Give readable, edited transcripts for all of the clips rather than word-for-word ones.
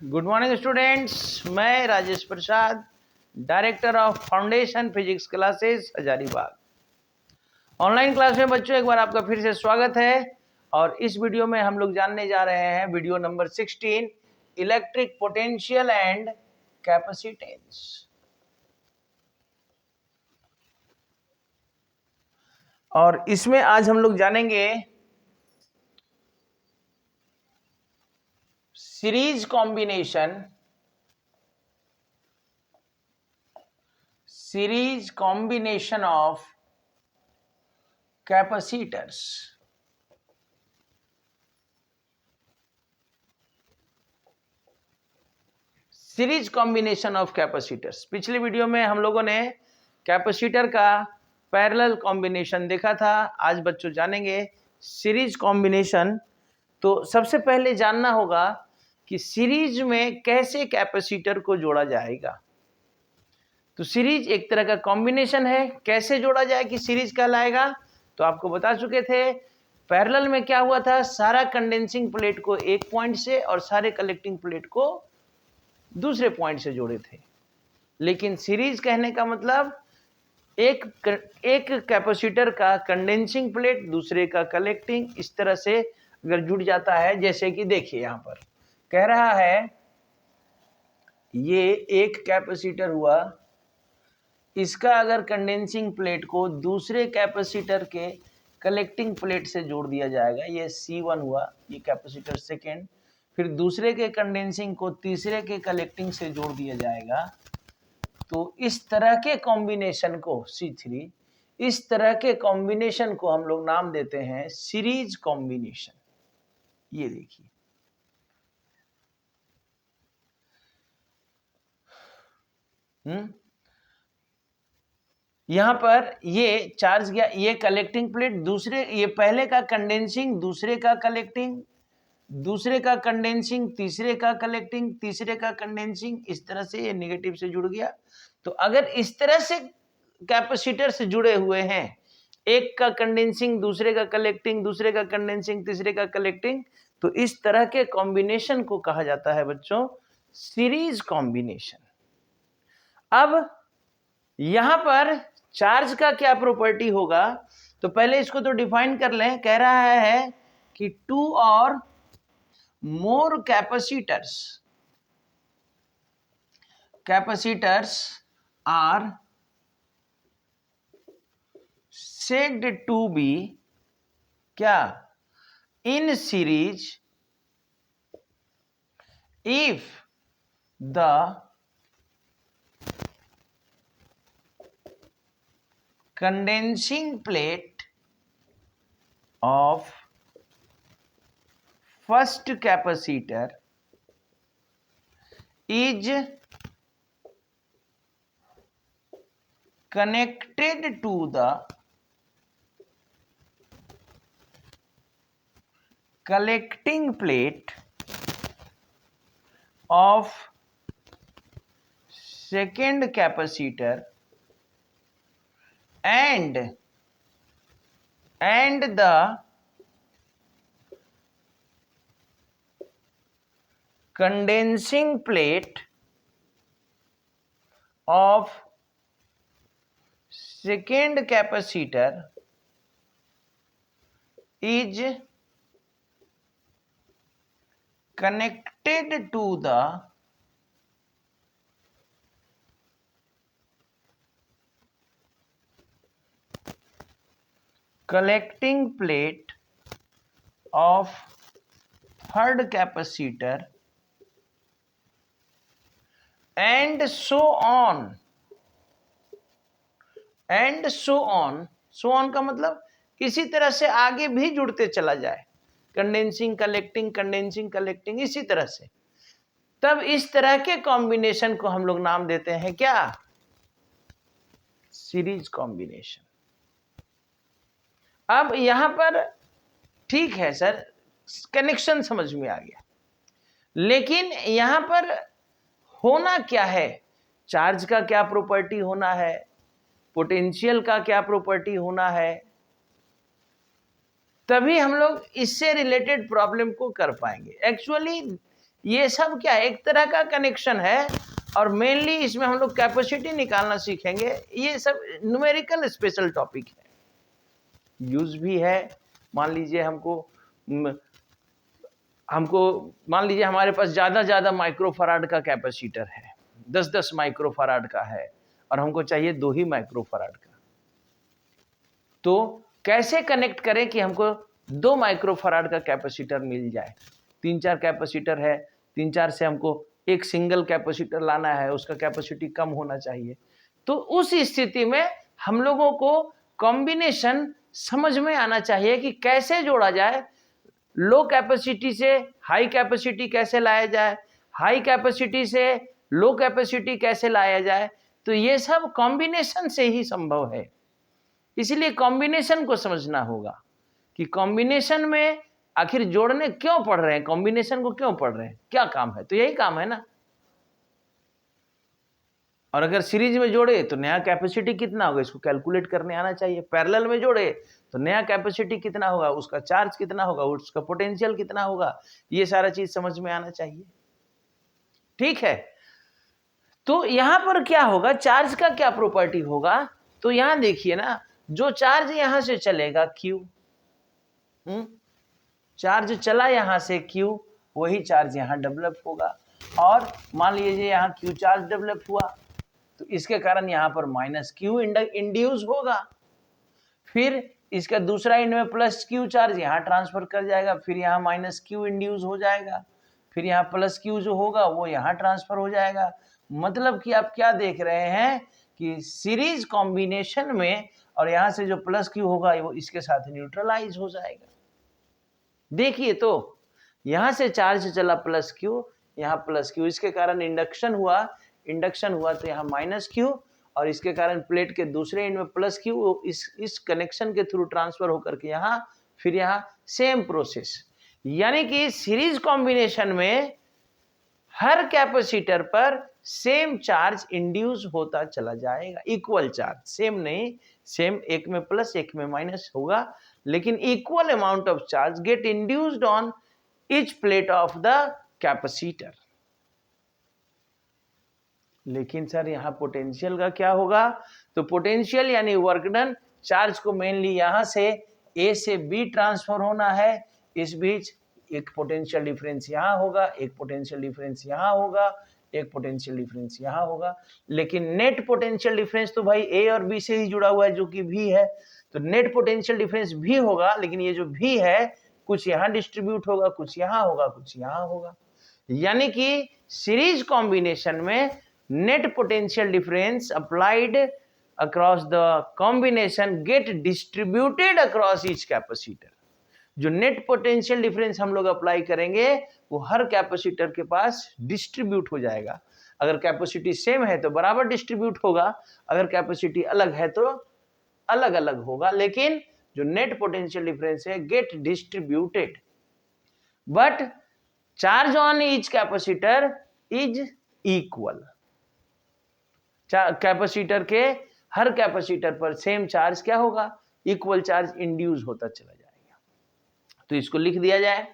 Good morning students, मैं Rajesh Prasad, director of foundation physics classes Hazaribagh. Online class में बच्चों एक बार आपका फिर से स्वागत है। और इस वीडियो में हम लोग जानने जा रहे हैं video number 16, electric potential and capacitance. और इसमें आज हम लोग जानेंगे series combination of capacitors. Series combination of capacitors. पिछले वीडियो में हम लोगों ने कैपेसिटर का पैरेलल कॉम्बिनेशन देखा था। आज बच्चों जानेंगे सीरीज कॉम्बिनेशन। तो सबसे पहले जानना होगा कि सीरीज में कैसे कैपेसिटर को जोड़ा जाएगा। तो सीरीज एक तरह का कॉम्बिनेशन है, कैसे जोड़ा जाए कि सीरीज कहलाएगा। तो आपको बता चुके थे पैरेलल में क्या हुआ था, सारा कंडेंसिंग प्लेट को एक पॉइंट से और सारे कलेक्टिंग प्लेट को दूसरे पॉइंट से जोड़े थे। लेकिन सीरीज कहने का मतलब एक कैपेसिटर का कंडेंसिंग प्लेट दूसरे का कलेक्टिंग, इस तरह से अगर जुड़ जाता है। जैसे कि देखिए यहां पर कह रहा है ये एक कैपेसिटर हुआ, इसका अगर कंडेंसिंग प्लेट को दूसरे कैपेसिटर के कलेक्टिंग प्लेट से जोड़ दिया जाएगा, ये C1 हुआ, ये कैपेसिटर सेकेंड, फिर दूसरे के कंडेंसिंग को तीसरे के कलेक्टिंग से जोड़ दिया जाएगा। तो इस तरह के कॉम्बिनेशन को C3, इस तरह के कॉम्बिनेशन को हम लोग नाम देते हैं सीरीज कॉम्बिनेशन। ये देखिए यहां पर ये चार्ज गया, ये कलेक्टिंग प्लेट दूसरे, ये पहले का कंडेंसिंग दूसरे का कलेक्टिंग, दूसरे का कंडेंसिंग तीसरे का कलेक्टिंग, तीसरे का कंडेंसिंग, इस तरह से ये नेगेटिव से जुड़ गया। तो अगर इस तरह से कैपेसिटर से जुड़े हुए हैं, एक का कंडेंसिंग दूसरे का कलेक्टिंग, दूसरे का कंडेंसिंग तीसरे का कलेक्टिंग, तो इस तरह के कॉम्बिनेशन को कहा जाता है बच्चों सीरीज कॉम्बिनेशन। अब यहां पर चार्ज का क्या प्रॉपर्टी होगा, तो पहले इसको तो डिफाइन कर लें। कह रहा है कि टू और more capacitors are said to be क्या in series if the condensing plate of first capacitor is connected to the collecting plate of second capacitor and the condensing plate of second capacitor is connected to the collecting plate of third capacitor and so on का मतलब इसी तरह से आगे भी जुड़ते चला जाए, कंडेंसिंग कलेक्टिंग इसी तरह से। तब इस तरह के कॉम्बिनेशन को हम लोग नाम देते हैं क्या, सीरीज कॉम्बिनेशन। अब यहां पर ठीक है सर, कनेक्शन समझ में आ गया, लेकिन यहां पर होना क्या है, चार्ज का क्या प्रॉपर्टी होना है, पोटेंशियल का क्या प्रॉपर्टी होना है, तभी हम लोग इससे रिलेटेड प्रॉब्लम को कर पाएंगे। एक्चुअली ये सब क्या है, एक तरह का कनेक्शन है। और मेनली इसमें हम लोग कैपेसिटी निकालना सीखेंगे। ये सब न्यूमेरिकल स्पेशल टॉपिक है, यूज भी है। मान लीजिए हमको मान लीजिए हमारे पास ज्यादा माइक्रोफराड का कैपेसिटर है, 10 माइक्रोफराड का है, और हमको चाहिए 2 ही माइक्रोफराड का। तो कैसे कनेक्ट करें कि हमको 2 माइक्रोफराड का कैपेसिटर मिल जाए। 3-4 कैपेसिटर है, 3-4 से हमको एक सिंगल कैपेसिटर लाना है, उसका कैपेसिटी कम होना चाहिए। तो उस स्थिति में हम लोगों को कॉम्बिनेशन समझ में आना चाहिए कि कैसे जोड़ा जाए। लो कैपेसिटी से हाई कैपेसिटी कैसे लाया जाए, हाई कैपेसिटी से लो कैपेसिटी कैसे लाया जाए। तो ये सब कॉम्बिनेशन से ही संभव है। इसलिए कॉम्बिनेशन को समझना होगा कि कॉम्बिनेशन में आखिर जोड़ने क्यों पढ़ रहे हैं, कॉम्बिनेशन को क्यों पढ़ रहे हैं, क्या काम है। तो यही काम है ना। और अगर सीरीज में जोड़े तो नया कैपेसिटी कितना होगा, इसको कैलकुलेट करने आना चाहिए। पैरेलल में जोड़े तो नया कैपेसिटी कितना होगा, उसका चार्ज कितना होगा, उसका पोटेंशियल कितना होगा, ये सारा चीज समझ में आना चाहिए। ठीक है। तो यहां पर क्या होगा, चार्ज का क्या प्रॉपर्टी होगा। तो यहां देखिए ना, जो चार्ज यहां से चलेगा Q, चार्ज चला यहां से Q, वही चार्ज यहां डेवलप होगा। और मान लीजिए यहां Q चार्ज डेवलप हुआ, तो इसके कारण यहां पर -Q इंड्यूस होगा। फिर इसका दूसरा एंड में +Q चार्ज यहां ट्रांसफर कर जाएगा, फिर यहां -Q इंड्यूस हो जाएगा, फिर यहाँ +Q जो होगा वो यहाँ ट्रांसफर हो जाएगा। मतलब कि आप क्या देख रहे हैं कि सीरीज कॉम्बिनेशन में, और यहाँ से जो +Q होगा वो इसके साथ न्यूट्रलाइज हो जाएगा। देखिए तो यहाँ से चार्ज चला +Q, यहाँ +Q, इसके कारण इंडक्शन हुआ तो यहाँ -Q, और इसके कारण प्लेट के दूसरे एंड में +Q इस कनेक्शन के थ्रू ट्रांसफर होकर के यहाँ, फिर यहाँ सेम प्रोसेस। यानी कि सीरीज कॉम्बिनेशन में हर कैपेसिटर पर सेम चार्ज इंड्यूस होता चला जाएगा, इक्वल चार्ज, सेम नहीं, सेम एक में प्लस एक में माइनस होगा, लेकिन equal amount of charge get induced on each plate of the capacitor. लेकिन सर यहाँ पोटेंशियल का क्या होगा। तो पोटेंशियल यानी वर्क डन, चार्ज को मेनली यहां से ए से बी ट्रांसफर होना है, इस बीच एक पोटेंशियल डिफरेंस यहाँ होगा, एक पोटेंशियल डिफरेंस यहाँ होगा, एक पोटेंशियल डिफरेंस यहाँ होगा। लेकिन नेट पोटेंशियल डिफरेंस तो भाई ए और बी से ही जुड़ा हुआ है, जो कि भी है। तो नेट पोटेंशियल डिफरेंस भी होगा, लेकिन ये जो भी है कुछ यहाँ डिस्ट्रीब्यूट होगा, कुछ यहाँ होगा, कुछ यहाँ होगा। यानी कि सीरीज कॉम्बिनेशन में net potential difference applied across the combination get distributed across each capacitor। जो नेट पोटेंशियल डिफरेंस हम लोग अप्लाई करेंगे वो हर कैपेसिटर के पास डिस्ट्रीब्यूट हो जाएगा। अगर कैपेसिटी सेम है तो बराबर डिस्ट्रीब्यूट होगा, अगर कैपेसिटी अलग है तो अलग अलग होगा, लेकिन जो नेट पोटेंशियल डिफरेंस है get distributed, but charge on each capacitor is equal. Capacitor के हर कैपेसिटर पर सेम चार्ज क्या होगा, इक्वल चार्ज इंड्यूस होता चला जाएगा। तो इसको लिख दिया जाए।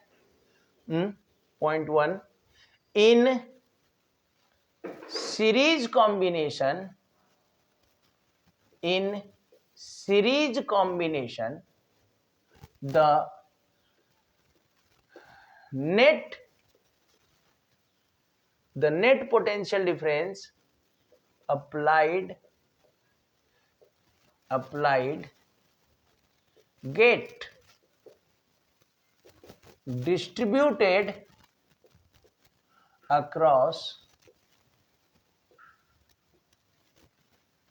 Point 1, in series combination, the net potential difference applied get distributed across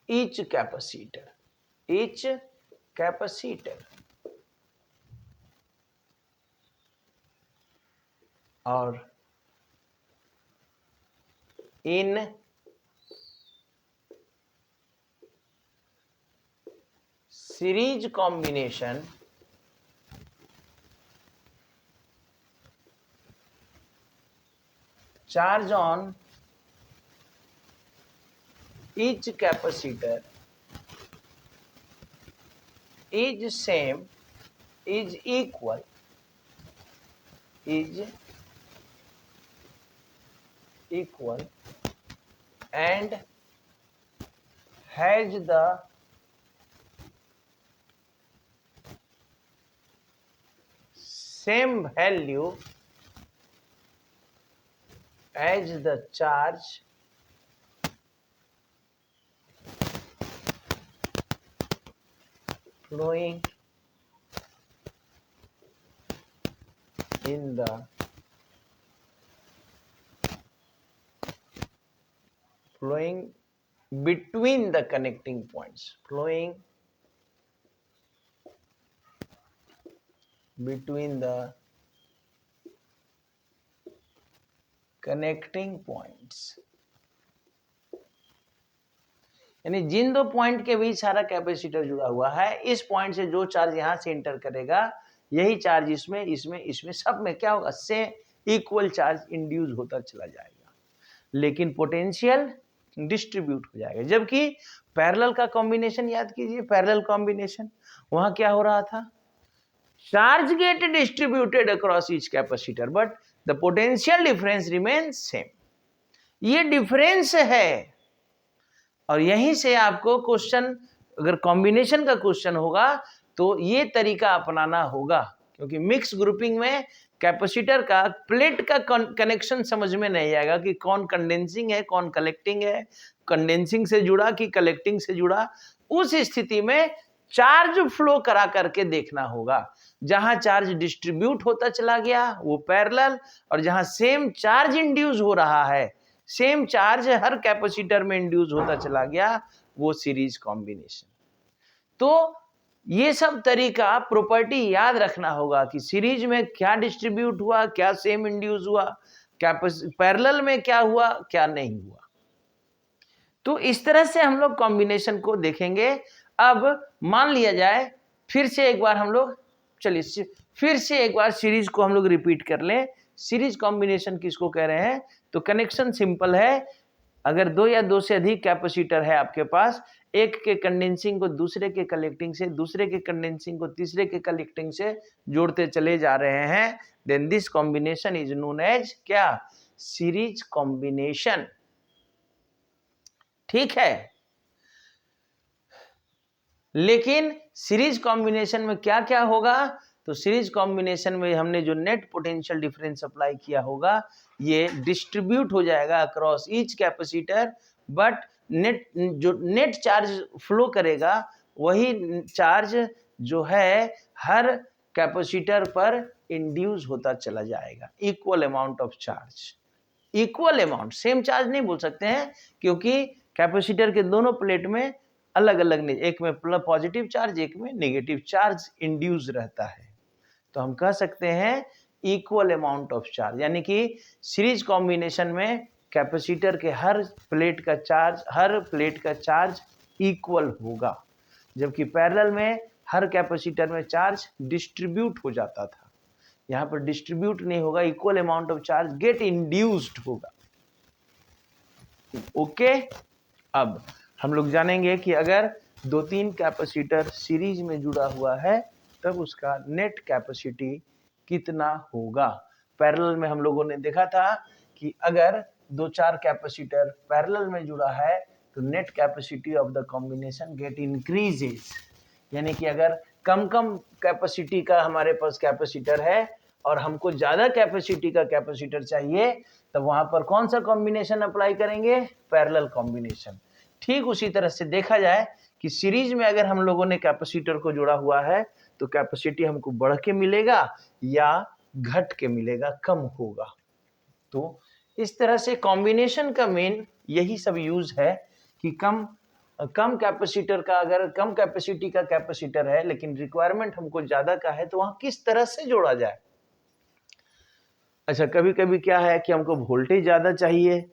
each capacitor, और in series combination charge on each capacitor is same, is equal equal and has the same value as the charge flowing in the flowing between the connecting points, flowing between the connecting points, यानी जिन दो point के बीच सारा capacitor जुड़ा हुआ है, इस point से जो चार्ज यहां से इंटर करेगा यही चार्ज इसमें इसमें इसमें सब में क्या होगा, से इक्वल चार्ज इंड्यूस होता चला जाएगा, लेकिन पोटेंशियल डिस्ट्रीब्यूट हो जाएगा। जबकि पैरेलल का कॉम्बिनेशन याद कीजिए, पैरेलल कॉम्बिनेशन वहां क्या हो रहा था, charge get distributed across each capacitor but the potential difference remains same. ये डिफरेंस है, और यहीं से आपको क्वेश्चन, अगर कॉम्बिनेशन का क्वेश्चन होगा तो ये तरीका अपनाना होगा, क्योंकि मिक्स ग्रुपिंग में कैपेसिटर का प्लेट का कनेक्शन समझ में नहीं आएगा कि कौन कंडेंसिंग है कौन कलेक्टिंग है, कंडेंसिंग से जुड़ा कि कलेक्टिंग से जुड़ा। उस स्थिति में चार्ज फ्लो करा करके देखना होगा, जहां चार्ज डिस्ट्रीब्यूट होता चला गया वो पैरेलल, और जहां सेम चार्ज इंड्यूस हो रहा है, सेम चार्ज हर कैपेसिटर में इंड्यूस होता चला गया, वो सीरीज कॉम्बिनेशन। तो ये सब तरीका प्रॉपर्टी याद रखना होगा कि सीरीज में क्या डिस्ट्रीब्यूट हुआ, क्या सेम इंड्यूस हुआ, पैरेलल में क्या हुआ क्या नहीं हुआ। तो इस तरह से हम लोग कॉम्बिनेशन को देखेंगे। अब मान लिया जाए, फिर से एक बार हम लोग, चलिए फिर से एक बार सीरीज को हम लोग रिपीट कर लें। सीरीज कॉम्बिनेशन किसको कह रहे हैं, तो कनेक्शन सिंपल है, अगर दो या दो से अधिक कैपेसिटर है आपके पास, एक के कंडेंसिंग को दूसरे के कलेक्टिंग से, दूसरे के कंडेंसिंग को तीसरे के कलेक्टिंग से जोड़ते चले जा रहे हैं, then this combination is known as क्या, सीरीज कॉम्बिनेशन। ठीक है, लेकिन सीरीज कॉम्बिनेशन में क्या क्या होगा, तो सीरीज कॉम्बिनेशन में हमने जो नेट पोटेंशियल डिफरेंस अप्लाई किया होगा ये डिस्ट्रीब्यूट हो जाएगा अक्रॉस ईच कैपेसिटर, बट जो नेट चार्ज फ्लो करेगा वही चार्ज जो है हर कैपेसिटर पर इंड्यूस होता चला जाएगा, equal amount of charge, equal amount, same charge नहीं बोल सकते हैं क्योंकि कैपेसिटर के दोनों प्लेट में अलग अलग, एक में पॉजिटिव चार्ज एक में नेगेटिव चार्ज इंड्यूस रहता है, तो हम कह सकते हैं इक्वल अमाउंट ऑफ चार्ज, यानी कि सीरीज कॉम्बिनेशन में कैपेसिटर के हर प्लेट का चार्ज इक्वल होगा, जबकि पैरेलल में हर कैपेसिटर में चार्ज डिस्ट्रीब्यूट हो जाता था, यहाँ पर डिस्ट्रीब्यूट नहीं होगा, equal amount of charge get induced होगा। ओके, अब हम लोग जानेंगे कि अगर दो तीन कैपेसिटर सीरीज में जुड़ा हुआ है तब उसका नेट कैपेसिटी कितना होगा। पैरेलल में हम लोगों ने देखा था कि अगर दो चार कैपेसिटर पैरेलल में जुड़ा है तो net capacity of the combination get increases, यानी कि अगर कम कम कैपेसिटी का हमारे पास कैपेसिटर है और हमको ज़्यादा कैपेसिटी का कैपेसिटर चाहिए, तब वहाँ पर कौन सा कॉम्बिनेशन अप्लाई करेंगे, पैरेलल कॉम्बिनेशन। ठीक उसी तरह से देखा जाए कि सीरीज में अगर हम लोगों ने कैपेसिटर को जोड़ा हुआ है तो कैपेसिटी हमको बढ़ के मिलेगा या घट के मिलेगा, कम होगा। तो इस तरह से कॉम्बिनेशन का मेन यही सब यूज है कि कम कैपेसिटर का, अगर कम कैपेसिटी का कैपेसिटर है लेकिन रिक्वायरमेंट हमको ज्यादा का है तो वहां किस तरह से जोड़ा जाए। अच्छा, कभी कभी क्या है कि हमको वोल्टेज ज्यादा चाहिए,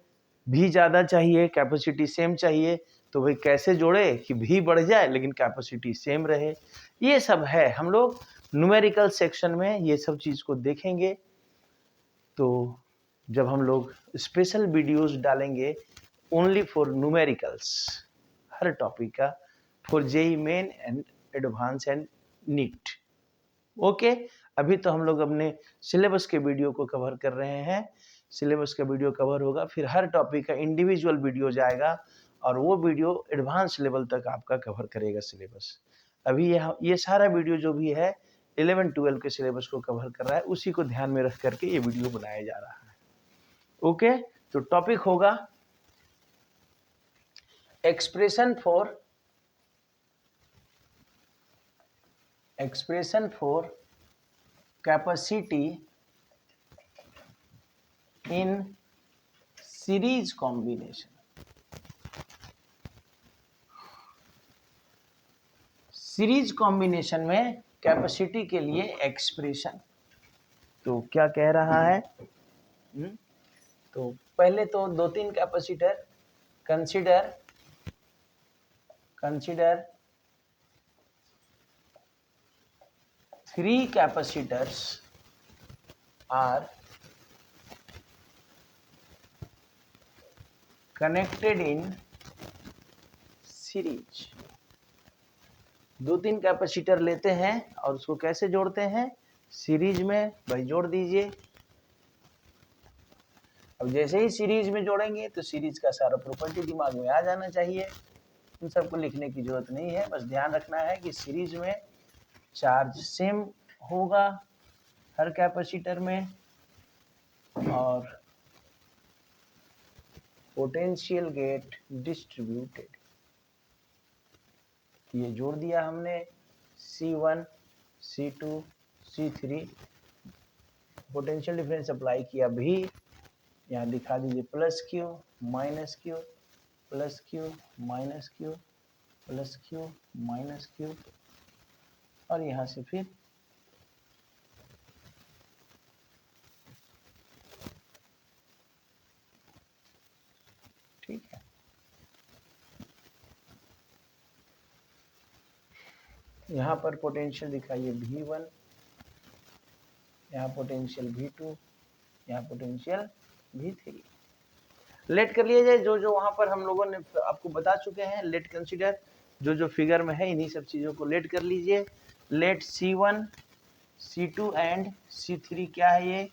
भी ज्यादा चाहिए, कैपेसिटी सेम चाहिए, तो भाई कैसे जोड़े कि भी बढ़ जाए लेकिन कैपेसिटी सेम रहे। ये सब है, हम लोग न्यूमेरिकल सेक्शन में ये सब चीज़ को देखेंगे। तो जब हम लोग स्पेशल वीडियोस डालेंगे ओनली फॉर न्यूमेरिकल्स, हर टॉपिक का, for JEE main and advance and NEET. Okay, अभी तो हम लोग अपने सिलेबस के वीडियो को कवर कर रहे हैं। सिलेबस का वीडियो कवर होगा, फिर हर टॉपिक का इंडिविजुअल वीडियो जाएगा और वो वीडियो एडवांस लेवल तक आपका कवर करेगा सिलेबस। अभी ये सारा वीडियो जो भी है 11-12 के सिलेबस को कवर कर रहा है, उसी को ध्यान में रख करके ये वीडियो बनाया जा रहा है। ओके, तो टॉपिक होगा expression for capacity in series combination. Series combination में कैपेसिटी के लिए एक्सप्रेशन। तो क्या कह रहा है? तो पहले तो 2-3 capacitor consider 3 capacitors are connected in series। 2-3 capacitor लेते हैं और उसको कैसे जोड़ते हैं? सीरीज में। भाई जोड़ दीजिए। अब जैसे ही सीरीज में जोड़ेंगे तो सीरीज का सारा प्रॉपर्टी दिमाग में आ जाना चाहिए, इन सबको लिखने की जरूरत नहीं है। बस ध्यान रखना है कि सीरीज में चार्ज सेम होगा हर कैपेसिटर में और पोटेंशियल गेट डिस्ट्रीब्यूटेड। ये जोड़ दिया हमने C1 C2 C3, potential difference apply किया भी, यहाँ दिखा दीजिए plus Q minus Q plus Q minus Q plus Q minus Q, और यहाँ से फिर ठीक है। यहाँ पर पोटेंशियल दिखाइए V1, यहाँ पोटेंशियल V2, यहाँ पोटेंशियल V3। लेट कर लिया जाए जो जो वहाँ पर हम लोगों ने आपको बता चुके हैं। लेट कंसीडर जो जो फिगर में है, इन्हीं सब चीज़ों को लेट कर लीजिए। Late C1 C2 and C3 क्या है? ये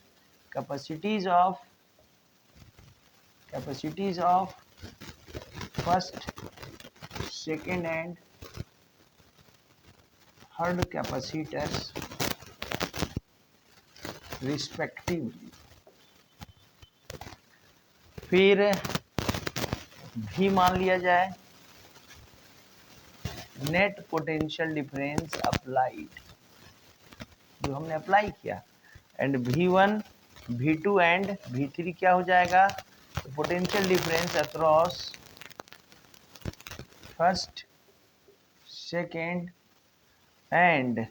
capacities of first second and third capacitors respectively. फिर भी मान लिया जाए नेट पोटेंशियल डिफरेंस अप्लाइड, जो हमने अप्लाई किया, and V1 V2 and V3 क्या हो जाएगा? Potential difference across first second and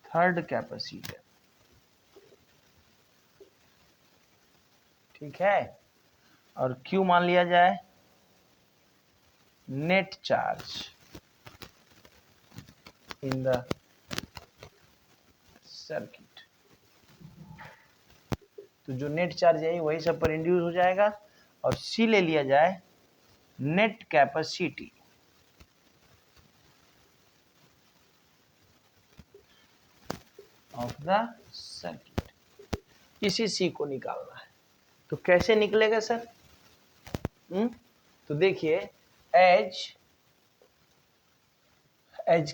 third capacitor. ठीक है, और Q मान लिया जाए net charge in the circuit. तो जो नेट चार्ज है वही सब पर इंड्यूस हो जाएगा, और C ले लिया जाए net capacity of the circuit. इसी C को निकालना है। तो कैसे निकलेगा सर? तो देखिए as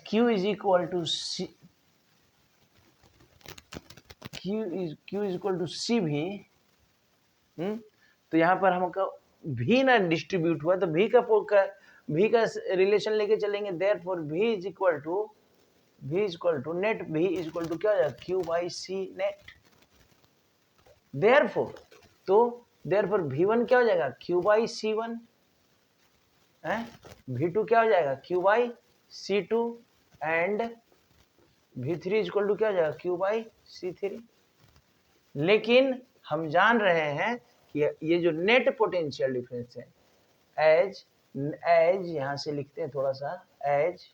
Q is equal to C, Q is equal to C भी, तो यहाँ पर हमको भी ना डिस्ट्रीब्यूट हुआ, तो भी का रिलेशन लेके चलेंगे। Therefore V is equal to net, V is equal to क्या हो जाएगा? Q by C net. Therefore V1 क्या हो जाएगा? Q बाई C1 है, V2 क्या हो जाएगा? Q by C2 and V3 is equal to क्या हो जाएगा? Q by C3। लेकिन हम जान रहे हैं कि ये जो नेट पोटेंशियल डिफरेंस है, एज यहां से लिखते हैं थोड़ा सा, as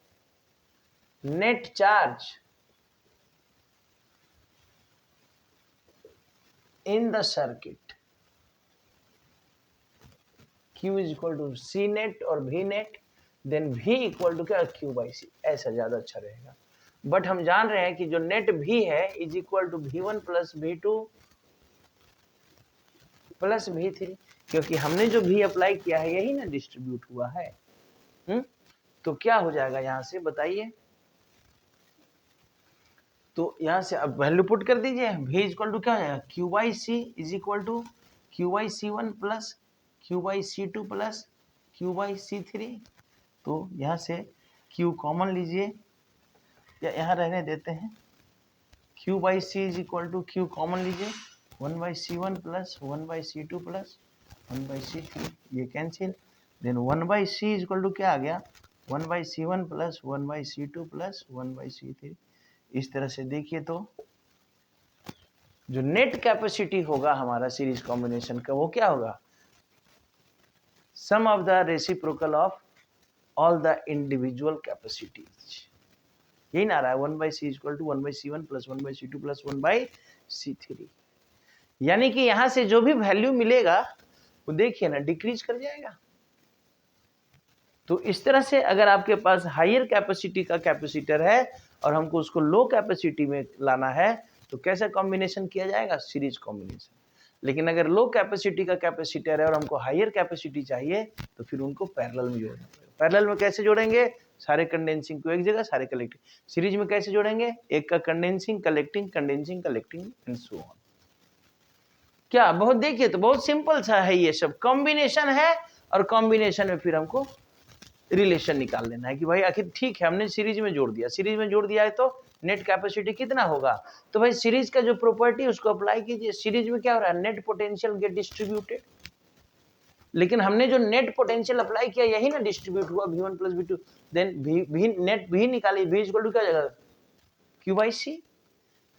net charge in the circuit Q is equal to C net और V net, then V equal to क्या? Q by C। ऐसा ज्यादा अच्छा रहेगा। बट हम जान रहे हैं कि जो नेट भी है is equal to V1 plus V2 plus V3, क्योंकि हमने जो V अप्लाई किया है यही ना डिस्ट्रीब्यूट हुआ है। तो क्या हो जाएगा यहां से बताइए, तो यहां से अब वैल्यू पुट कर दीजिए। V इक्वल टू क्या हो जाएगा, Q by C is equal to Q by C1 plus Q by C2 plus Q by C3। तो यहाँ से Q कॉमन लीजिए, या यहाँ रहने देते हैं, Q by C is equal to Q common लीजिए, 1/C1 plus 1/C2 plus 1/C3, ये cancel. Then 1/C is equal to क्या आ गया, 1/C1 plus 1/C2 plus 1/C3। इस तरह से देखिए तो जो नेट कैपेसिटी होगा हमारा सीरीज कॉम्बिनेशन का वो क्या होगा, sum of the reciprocal of all the individual capacities. यही ना आ रहा है, 1/C equal to 1/C1 plus 1/C2 plus 1/C3। यानी कि यहां से जो भी वैल्यू मिलेगा वो देखिए ना डिक्रीज कर जाएगा। तो इस तरह से अगर आपके पास हायर कैपेसिटी का कैपेसिटर है और हमको उसको लो कैपेसिटी में लाना है तो कैसा कॉम्बिनेशन किया जाएगा, सीरीज कॉम्बिनेशन। लेकिन अगर लो कैपेसिटी का कैपेसिटर है और हमको हायर कैपेसिटी चाहिए तो फिर उनको पैरेलल में जोड़ना पड़ेगा। पैरेलल में कैसे जोड़ेंगे, सारे कंडेंसिंग को एक जगह, सारे कलेक्टिंग। सीरीज में कैसे जोड़ेंगे, एक का condensing collecting and so on. क्या बहुत देखिए तो बहुत सिंपल सा है, ये सब कॉम्बिनेशन है और कॉम्बिनेशन में फिर हमको रिलेशन निकाल लेना है कि भाई आखिर ठीक है हमने सीरीज में जोड़ दिया, सीरीज में जोड़ दिया है तो नेट कैपेसिटी कितना होगा। तो भाई सीरीज का जो प्रॉपर्टी उसको अप्लाई कीजिए। सीरीज में क्या हो रहा है, नेट पोटेंशियल गेट डिस्ट्रीब्यूटेड, लेकिन हमने जो नेट पोटेंशियल अप्लाई किया यही ना डिस्ट्रीब्यूट हुआ V1 plus V2। Then V net V निकालिए, V इक्वल टू क्या जाएगा, Q by C,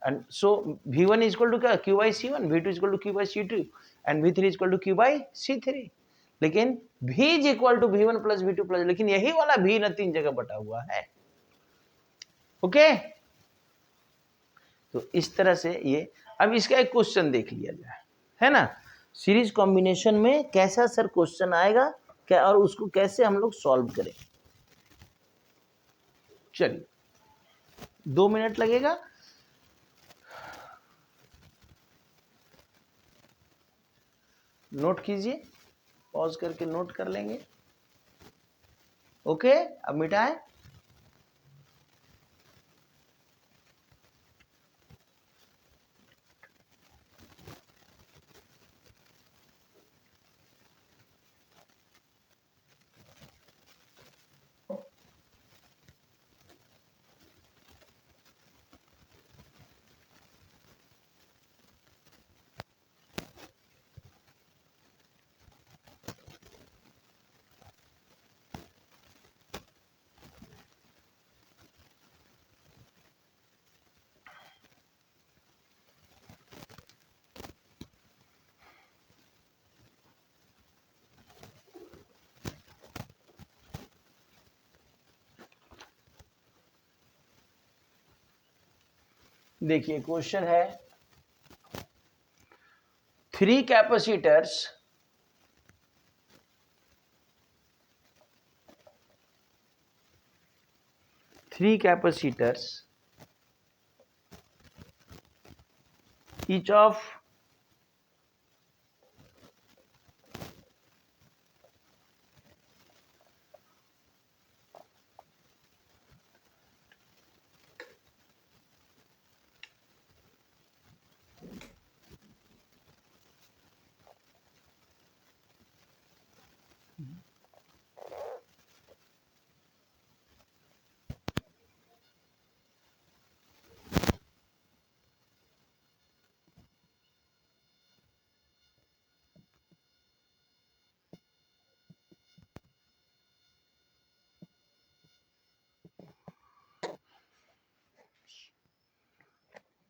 and so V1 equal to क्या, Q by C1, V2 equal to Q by C2 and V3 equal to Q by C3। लेकिन V is equal to V1 plus V2 plus, लेकिन यही वाला V ना 3 जगह बटा हुआ है। ओके तो इस तरह से ये, अब इसका एक क्वेश्चन देख लिया जाए, है ना, सीरीज कॉम्बिनेशन में कैसा सर क्वेश्चन आएगा क्या, और उसको कैसे हम लोग सॉल्व करें। चलिए 2 मिनट लगेगा, नोट कीजिए, पॉज करके नोट कर लेंगे। ओके अब मिटाएं। देखिए क्वेश्चन है, 3 कैपेसिटर्स each of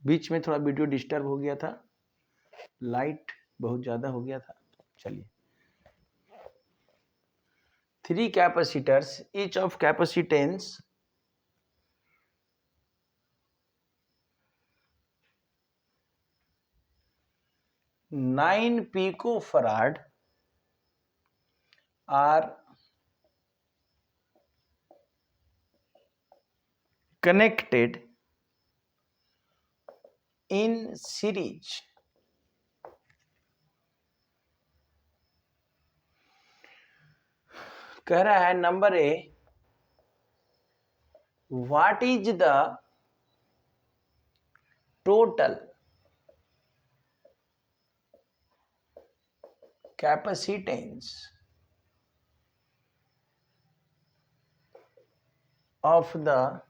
बीच में थोड़ा वीडियो डिस्टर्ब हो गया था, लाइट बहुत ज्यादा हो गया था। चलिए 3 capacitors each of capacitance 9 picofarad are connected in series कह रहा है number A, what is the total capacitance of the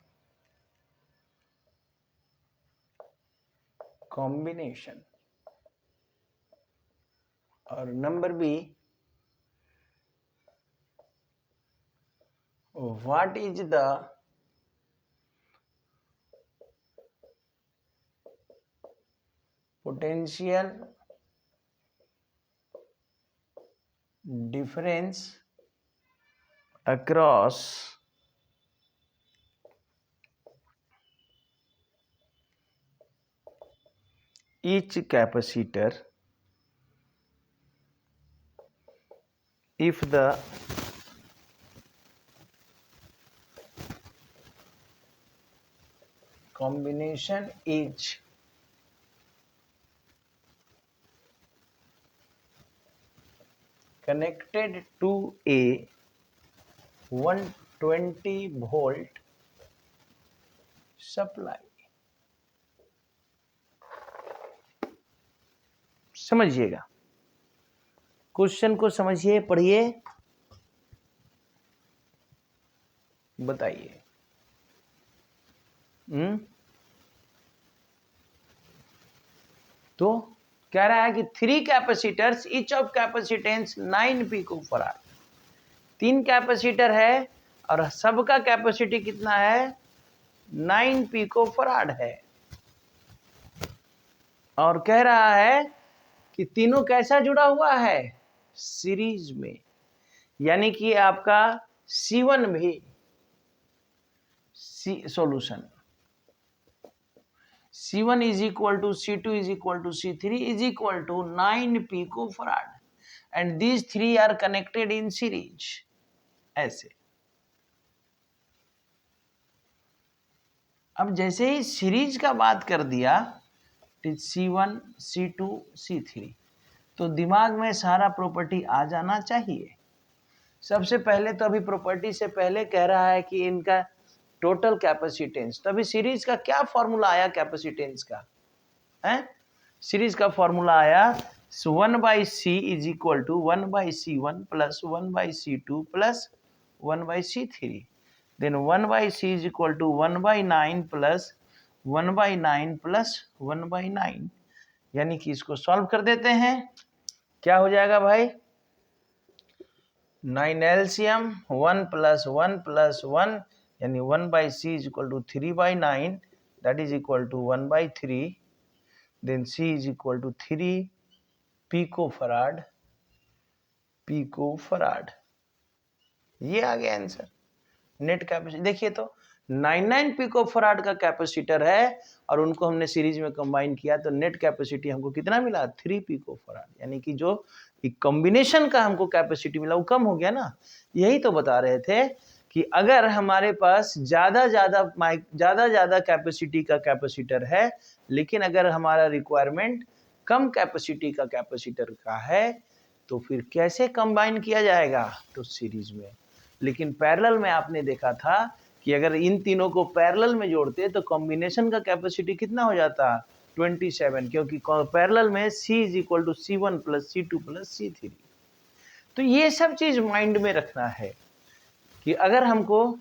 combination, और number B, what is the potential difference across each capacitor if the combination is connected to a 120 volt supply। समझिएगा, question को समझिए, पढ़िए, बताइए। तो कह रहा है कि 3 capacitors each of capacitance 9 picofarad, 3 capacitor है और सबका कैपेसिटी कितना है, 9 पिकोफैराड है। और कह रहा है कि तीनों कैसा जुड़ा हुआ है, सीरीज में, यानी कि आपका C1 भी solution C1 is equal to C2 is equal to C3 is equal to 9 picofarad and these three are connected in series, ऐसे। अब जैसे ही सीरीज का बात कर दिया, C1 C2 C3, तो दिमाग में सारा प्रॉपर्टी आ जाना चाहिए। सबसे पहले तो अभी प्रॉपर्टी से पहले कह रहा है कि इनका टोटल कैपेसिटेंस, तो अभी सीरीज का क्या फॉर्मूला आया कैपेसिटेंस का है, सीरीज का फॉर्मूला आया 1/C is equal to 1/C1 plus 1/C2 plus 1/C3, then 1/C is equal to 1/9 plus 1/9 plus 1/9, यानी कि इसको सॉल्व कर देते हैं, क्या हो जाएगा भाई, 9 LCM 1 प्लस 1 प्लस 1, यानी 1/C is equal to 3/9, that is equal to 1/3, then C is equal to 3 picofarad, ये आ गया आंसर। नेट कैपेसिटी देखिए तो 99 पिकोफैराड का कैपेसिटर है और उनको हमने सीरीज में कंबाइन किया तो नेट कैपेसिटी हमको कितना मिला, 3 पिकोफैराड, यानी कि जो कॉम्बिनेशन का हमको कैपेसिटी मिला वो कम हो गया ना। यही तो बता रहे थे कि अगर हमारे पास ज्यादा कैपेसिटी का कैपेसिटर है, लेकिन अगर हमारा रिक्वायरमेंट कम कैपेसिटी का कैपेसिटर का है तो फिर कैसे कंबाइन किया जाएगा, तो सीरीज में। लेकिन पैरेलल में आपने देखा था कि अगर इन तीनों को पैरेलल में जोड़ते तो कॉम्बिनेशन का कैपेसिटी कितना हो जाता, 27, क्योंकि पैरेलल में C is equal to C1 plus C2 plus C3। तो ये सब चीज माइंड में रखना है कि अगर हमको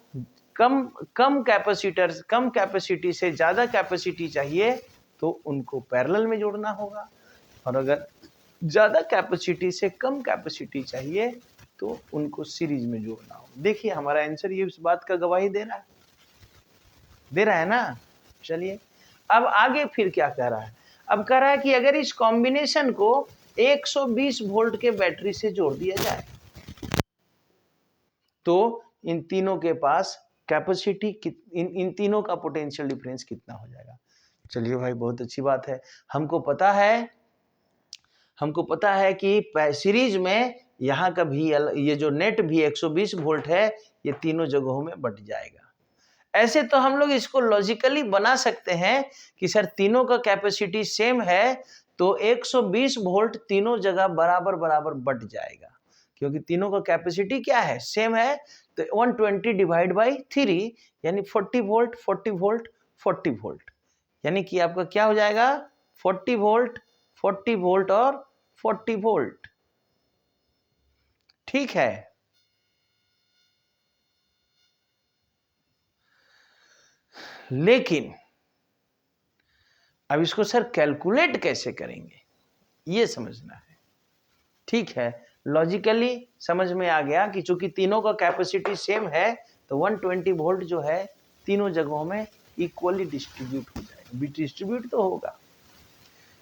कम कैपेसिटी से ज्यादा कैपेसिटी चाहिए तो उनको पैरेलल में जोड़ना होगा, और अगर ज्यादा कैपेसिटी से कम कैपेसिटी चाहिए तो उनको सीरीज में जोड़ना होगा। देखिए हमारा आंसर ये इस बात का गवाही दे रहा है ना। चलिए अब आगे फिर क्या कह रहा है, अब कह रहा है कि अगर इस कॉम्बिनेशन को 120 वोल्ट के बैटरी से जोड़ दिया जाए तो इन तीनों के पास कैपेसिटी इन तीनों का पोटेंशियल डिफरेंस कितना हो जाएगा। चलिए भाई बहुत अच्छी बात है, हमको पता है कि सीरीज में यहाँ का भी ये जो नेट भी 120 वोल्ट है, ये तीनों जगहों में बट जाएगा। ऐसे तो हम लोग इसको लॉजिकली बना सकते हैं कि सर तीनों का कैपेसिटी सेम है तो 120 वोल्ट तीनों जगह बराबर बट जाएगा, क्योंकि तीनों का कैपेसिटी क्या है, सेम है। तो 120 डिवाइड बाई 3 यानी 40 वोल्ट 40 वोल्ट 40 वोल्ट, यानी कि आपका क्या हो जाएगा 40 वोल्ट 40 वोल्ट और 40 वोल्ट। ठीक है, लेकिन अब इसको सर कैलकुलेट कैसे करेंगे ये समझना है। ठीक है, लॉजिकली समझ में आ गया कि चूंकि तीनों का कैपेसिटी सेम है तो 120 वोल्ट जो है तीनों जगहों में इक्वली डिस्ट्रीब्यूट हो जाएगा, डिस्ट्रीब्यूट तो होगा,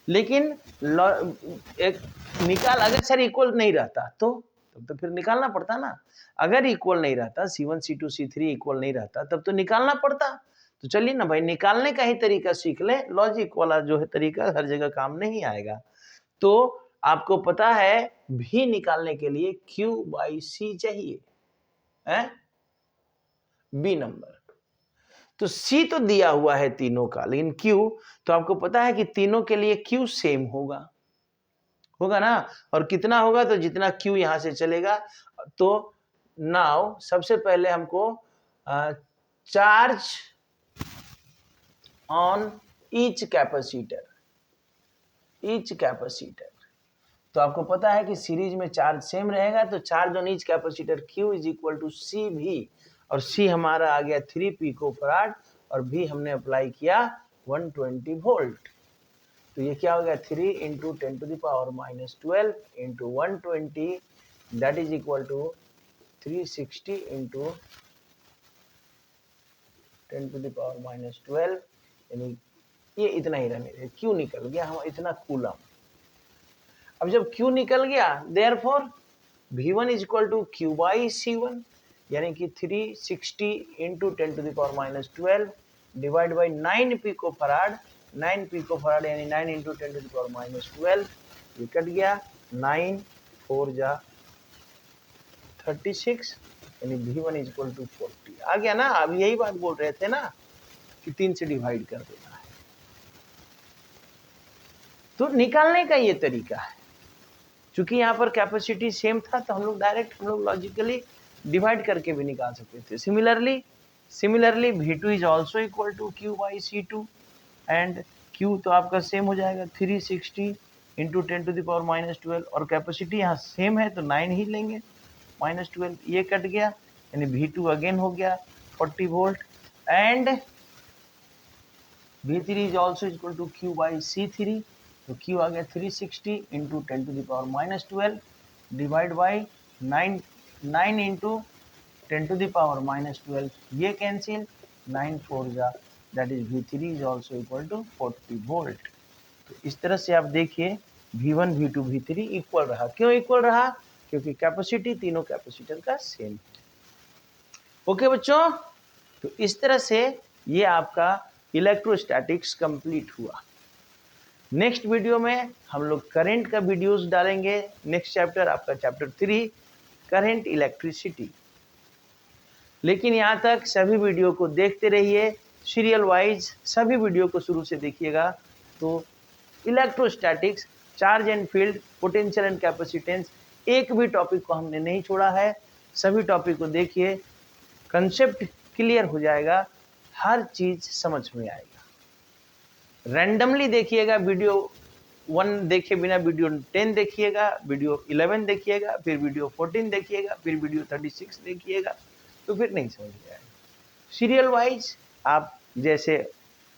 लेकिन एक निकाल अगर सर इक्वल नहीं रहता तब तो फिर निकालना पड़ता ना। अगर इक्वल नहीं रहता C1 C2 C3 इक्वल नहीं रहता तब तो निकालना पड़ता। तो चलिए ना भाई, निकालने का ही तरीका सीख ले, लॉजिक वाला जो है तरीका हर जगह काम नहीं आएगा। तो आपको पता है भी निकालने के लिए Q बाई C चाहिए है, बी नंबर। तो C तो दिया हुआ है तीनों का, लेकिन Q तो आपको पता है कि तीनों के लिए Q सेम होगा ना, और कितना होगा तो जितना Q यहां से चलेगा। तो नाउ सबसे पहले हमको चार्ज ऑन ईच कैपेसिटर, तो आपको पता है कि सीरीज में चार्ज सेम रहेगा, तो charge on each capacitor Q is equal to C भी, और C हमारा आ गया 3 पिकोफैराड और भी हमने अप्लाई किया 120 वोल्ट। तो ये क्या हो गया 3 into 10 to the power minus 12 into 120 that is equal to 360 into 10 to the power minus 12, यानी ये इतना ही रहने दे। Q निकल गया हम इतना कूलम। अब जब Q निकल गया therefore V1 is equal to Q by C1, यानी कि 360 into 10 to the power minus 12 divide by 9 picofarad, 9 picofarad यानी 9 into 10 to the power minus 12, ये कट गया 9 4 जा 36, यानी V1 इज इक्वल टू 40 आ गया ना। अब यही बात बोल रहे थे ना कि 3 से डिवाइड कर देना है, तो निकालने का ये तरीका है। चूंकि यहाँ पर कैपेसिटी सेम था तो हम लोग लॉजिकली डिवाइड करके भी निकाल सकते थे। Similarly V2 is also equal to Q by C2 and Q तो आपका सेम हो जाएगा 360 into 10 to the power minus 12, और कैपेसिटी यहाँ सेम है तो 9 ही लेंगे माइनस 12, ये कट गया, यानी V2 अगेन हो गया 40 volt and V3 is also equal to Q by C3, तो Q आ गया 360 into 10 to the power minus 12 divide by 9 into 10 to the power minus 12, ये कैंसिल 9 4 जा that is V3 is also equal to 40 volt. तो इस तरह से आप देखिए V1 V2 V3 इक्वल रहा। क्यों इक्वल रहा? क्योंकि कैपेसिटी तीनों कैपेसिटर का सेम है। ओके बच्चों, तो इस तरह से ये आपका इलेक्ट्रोस्टैटिक्स कंप्लीट हुआ। नेक्स्ट वीडियो में हम लोग करंट का वीडियोस डालेंगे। नेक्स्ट चैप्टर आपका चैप्टर 3 करंट इलेक्ट्रिसिटी। लेकिन यहाँ तक सभी वीडियो को देखते रहिए सीरियल वाइज, सभी वीडियो को शुरू से देखिएगा। तो electrostatics, charge and field, potential and capacitance, एक भी टॉपिक को हमने नहीं छोड़ा है। सभी टॉपिक को देखिए, कंसेप्ट क्लियर हो जाएगा, हर चीज समझ में आएगा। रैंडमली देखिएगा, वीडियो 1 देखे बिना वीडियो 10 देखिएगा, वीडियो 11 देखिएगा, फिर वीडियो 14 देखिएगा, फिर वीडियो 36 देखिएगा, तो फिर नहीं समझ में आएगा। सीरियल वाइज आप जैसे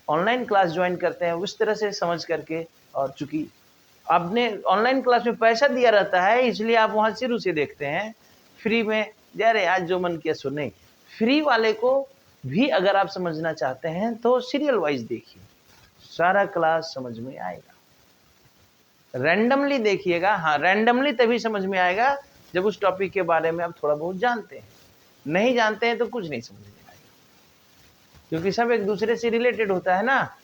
ऑनलाइन क्लास ज्वाइन करते हैं उस तरह से समझ करके, और चूंकि आपने ऑनलाइन क्लास में पैसा दिया रहता है इसलिए आप वहाँ शुरू से देखते हैं फ्री में, जा रहे आज जो मन किया सो नहीं। फ्री वाले को भी अगर आप समझना चाहते हैं तो सीरियल वाइज देखिए, सारा क्लास समझ में आएगा। रैंडमली देखिएगा, हाँ रैंडमली तभी समझ में आएगा जब उस टॉपिक के बारे में आप थोड़ा बहुत जानते हैं। नहीं जानते हैं तो कुछ नहीं समझ में आएगा, क्योंकि सब एक दूसरे से रिलेटेड होता है ना।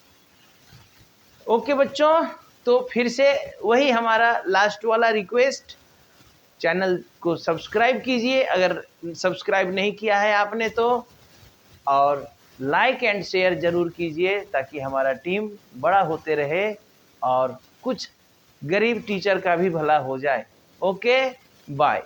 ओके बच्चों, तो फिर से वही हमारा लास्ट वाला रिक्वेस्ट, चैनल को सब्सक्राइब कीजिए अगर सब्सक्राइब नहीं किया है आपने तो, और लाइक एंड शेयर जरूर कीजिए ताकि हमारा टीम बड़ा होते रहे और कुछ गरीब टीचर का भी भला हो जाए। Okay bye.